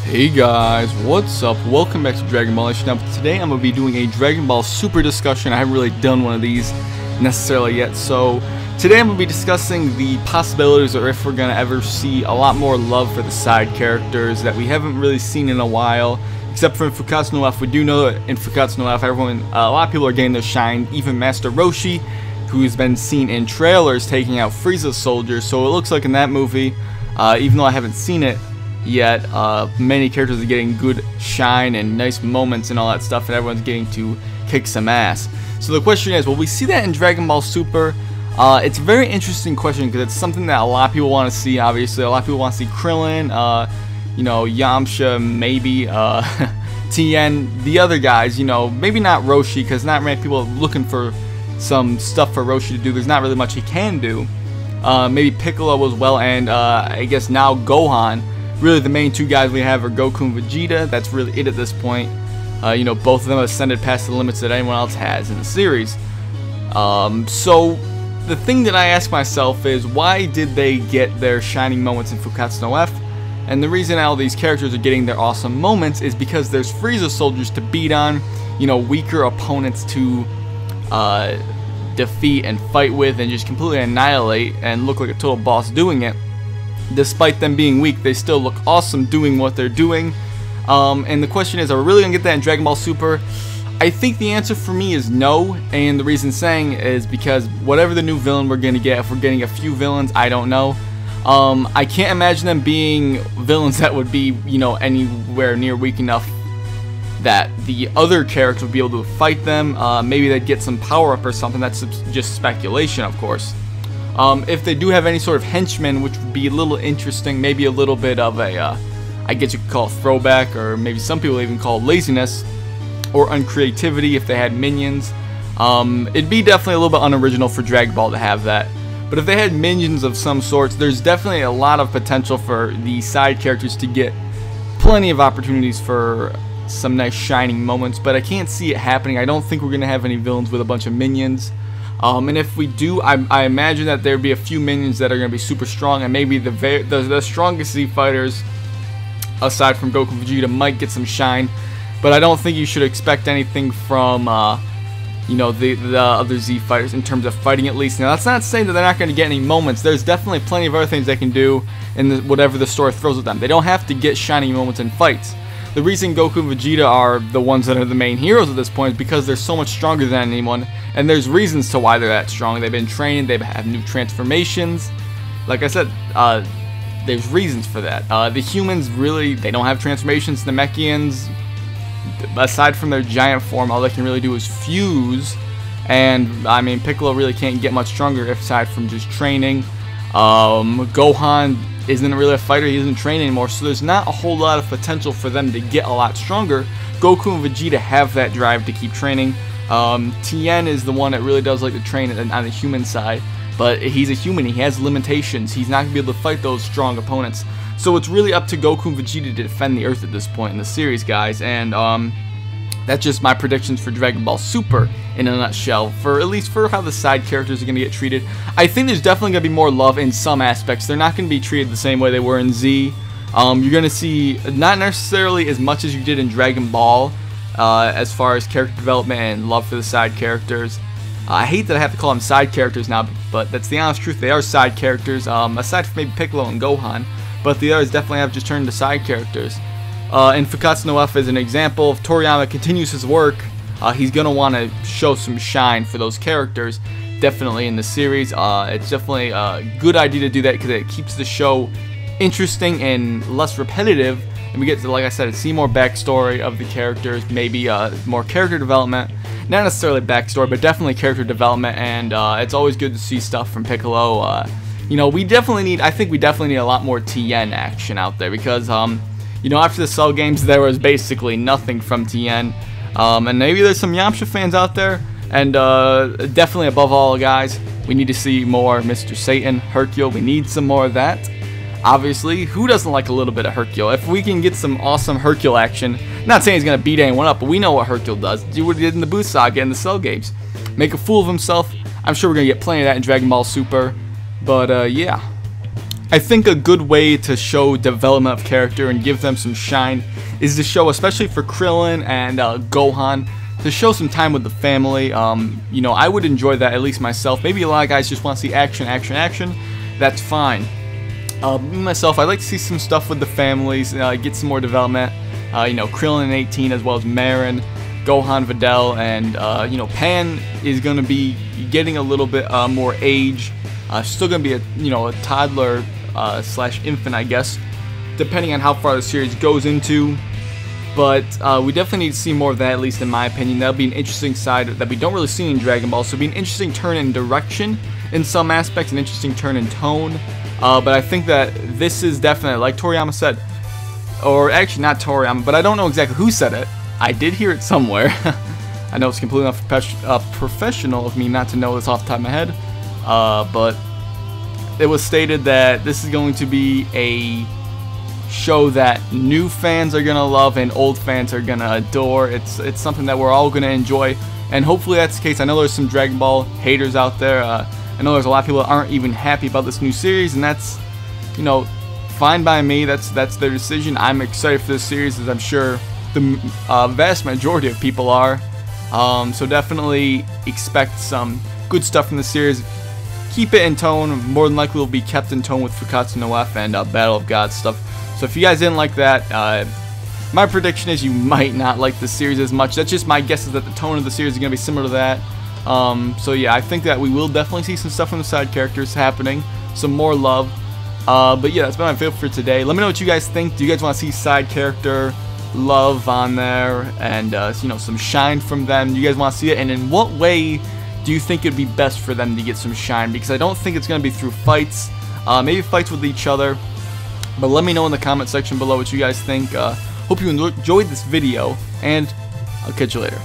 Hey guys, what's up? Welcome back to Dragon Ball Nation. Now today I'm going to be doing a Dragon Ball Super discussion. I haven't really done one of these necessarily yet, so today I'm going to be discussing the possibilities or if we're going to ever see a lot more love for the side characters that we haven't really seen in a while, except for in Fukkatsu no F. We do know that in Fukkatsu no F, a lot of people are getting their shine, even Master Roshi, who's been seen in trailers taking out Frieza's soldiers, so it looks like in that movie, even though I haven't seen it yet, many characters are getting good shine and nice moments and all that stuff, and everyone's getting to kick some ass. So the question is, will we see that in Dragon Ball Super? It's a very interesting question because it's something that a lot of people want to see. Obviously, a lot of people want to see Krillin, you know, Yamcha, maybe Tien, the other guys. You know, maybe not Roshi because not many people are looking for some stuff for Roshi to do. There's not really much he can do. Maybe Piccolo as well, and I guess now Gohan. Really, the main two guys we have are Goku and Vegeta. That's really it at this point. You know, both of them have ascended past the limits that anyone else has in the series. So, the thing that I ask myself is, why did they get their shining moments in Fukkatsu no F? And the reason all these characters are getting their awesome moments is because there's Frieza soldiers to beat on, you know, weaker opponents to defeat and fight with and just completely annihilate and look like a total boss doing it. Despite them being weak, they still look awesome doing what they're doing. And the question is, are we really going to get that in Dragon Ball Super? I think the answer for me is no, and the reason saying is because whatever the new villain we're going to get, if we're getting a few villains, I don't know. I can't imagine them being villains that would be, you know, anywhere near weak enough that the other characters would be able to fight them. Maybe they'd get some power up or something. That's just speculation, of course. If they do have any sort of henchmen, which would be a little interesting, maybe a little bit of a, I guess you could call it throwback, or maybe some people even call it laziness, or uncreativity if they had minions. It'd be definitely a little bit unoriginal for Dragon Ball to have that. But if they had minions of some sorts, there's definitely a lot of potential for the side characters to get plenty of opportunities for some nice shining moments, but I can't see it happening. I don't think we're going to have any villains with a bunch of minions. And if we do, I imagine that there'd be a few minions that are going to be super strong, and maybe the strongest Z fighters, aside from Goku and Vegeta, might get some shine. But I don't think you should expect anything from, you know, the other Z fighters in terms of fighting at least. Now, that's not saying that they're not going to get any moments. There's definitely plenty of other things they can do in whatever the story throws at them. They don't have to get shining moments in fights. The reason Goku and Vegeta are the ones that are the main heroes at this point is because they're so much stronger than anyone, and there's reasons to why they're that strong. They've been trained, they have new transformations. Like I said, there's reasons for that. The humans really, they don't have transformations. The Namekians, aside from their giant form, all they can really do is fuse, and I mean, Piccolo really can't get much stronger aside from just training. Gohan isn't really a fighter, he doesn't train anymore, so there's not a whole lot of potential for them to get a lot stronger. Goku and Vegeta have that drive to keep training. Tien is the one that really does like to train on the human side, but he's a human, he has limitations, he's not going to be able to fight those strong opponents. So it's really up to Goku and Vegeta to defend the Earth at this point in the series, guys, and that's just my predictions for Dragon Ball Super in a nutshell, for at least for how the side characters are going to get treated. I think there's definitely going to be more love in some aspects. They're not going to be treated the same way they were in Z. You're going to see not necessarily as much as you did in Dragon Ball as far as character development and love for the side characters. I hate that I have to call them side characters now, but that's the honest truth. They are side characters, aside from maybe Piccolo and Gohan, but the others definitely have just turned to side characters. In Fukkatsu no F, as an example, if Toriyama continues his work, he's going to want to show some shine for those characters, definitely in the series. It's definitely a good idea to do that because it keeps the show interesting and less repetitive, and we get to, like I said, see more backstory of the characters, maybe more character development. Not necessarily backstory, but definitely character development, and it's always good to see stuff from Piccolo. You know, I think we definitely need a lot more Tien action out there because, you know, after the Cell games, there was basically nothing from Tien. And maybe there's some Yamcha fans out there, and definitely above all, guys, we need to see more Mr. Satan, Hercule. We need some more of that. Obviously, who doesn't like a little bit of Hercule? If we can get some awesome Hercule action, not saying he's going to beat anyone up, but we know what Hercule does. Do what he did in the Buu Saga and the Cell games. Make a fool of himself. I'm sure we're going to get plenty of that in Dragon Ball Super. But, yeah. I think a good way to show development of character and give them some shine is to show, especially for Krillin and Gohan, to show some time with the family. You know, I would enjoy that, at least myself. Maybe a lot of guys just want to see action, action, action. That's fine. Me myself, I'd like to see some stuff with the families, get some more development. You know, Krillin and 18, as well as Marin, Gohan, Videl, and you know, Pan is going to be getting a little bit more age. Still going to be a toddler slash infant, I guess, depending on how far the series goes into. But we definitely need to see more of that, at least in my opinion. That'll be an interesting side that we don't really see in Dragon Ball. So it'll be an interesting turn in direction in some aspects, an interesting turn in tone. But I think that this is definitely, like Toriyama said, or actually not Toriyama, but I don't know exactly who said it. I did hear it somewhere. I know it's completely professional of me not to know this off the top of my head. But it was stated that this is going to be a show that new fans are gonna love and old fans are gonna adore. It's something that we're all gonna enjoy, and hopefully that's the case. I know there's some Dragon Ball haters out there. I know there's a lot of people that aren't even happy about this new series, and that's, you know, fine by me. That's their decision. I'm excited for this series, as I'm sure the vast majority of people are. So definitely expect some good stuff from the series. Keep it in tone. More than likely will be kept in tone with Fukkatsu no F and Battle of Gods stuff. So if you guys didn't like that, my prediction is you might not like the series as much. That's just my guess, is that the tone of the series is going to be similar to that. So yeah, I think that we will definitely see some stuff from the side characters happening. Some more love. But yeah, that's been my video for today. Let me know what you guys think. Do you guys want to see side character love on there and you know, some shine from them? Do you guys want to see it? And in what way do you think it'd be best for them to get some shine? Because I don't think it's going to be through fights. Maybe fights with each other. But let me know in the comment section below what you guys think. Hope you enjoyed this video, and I'll catch you later.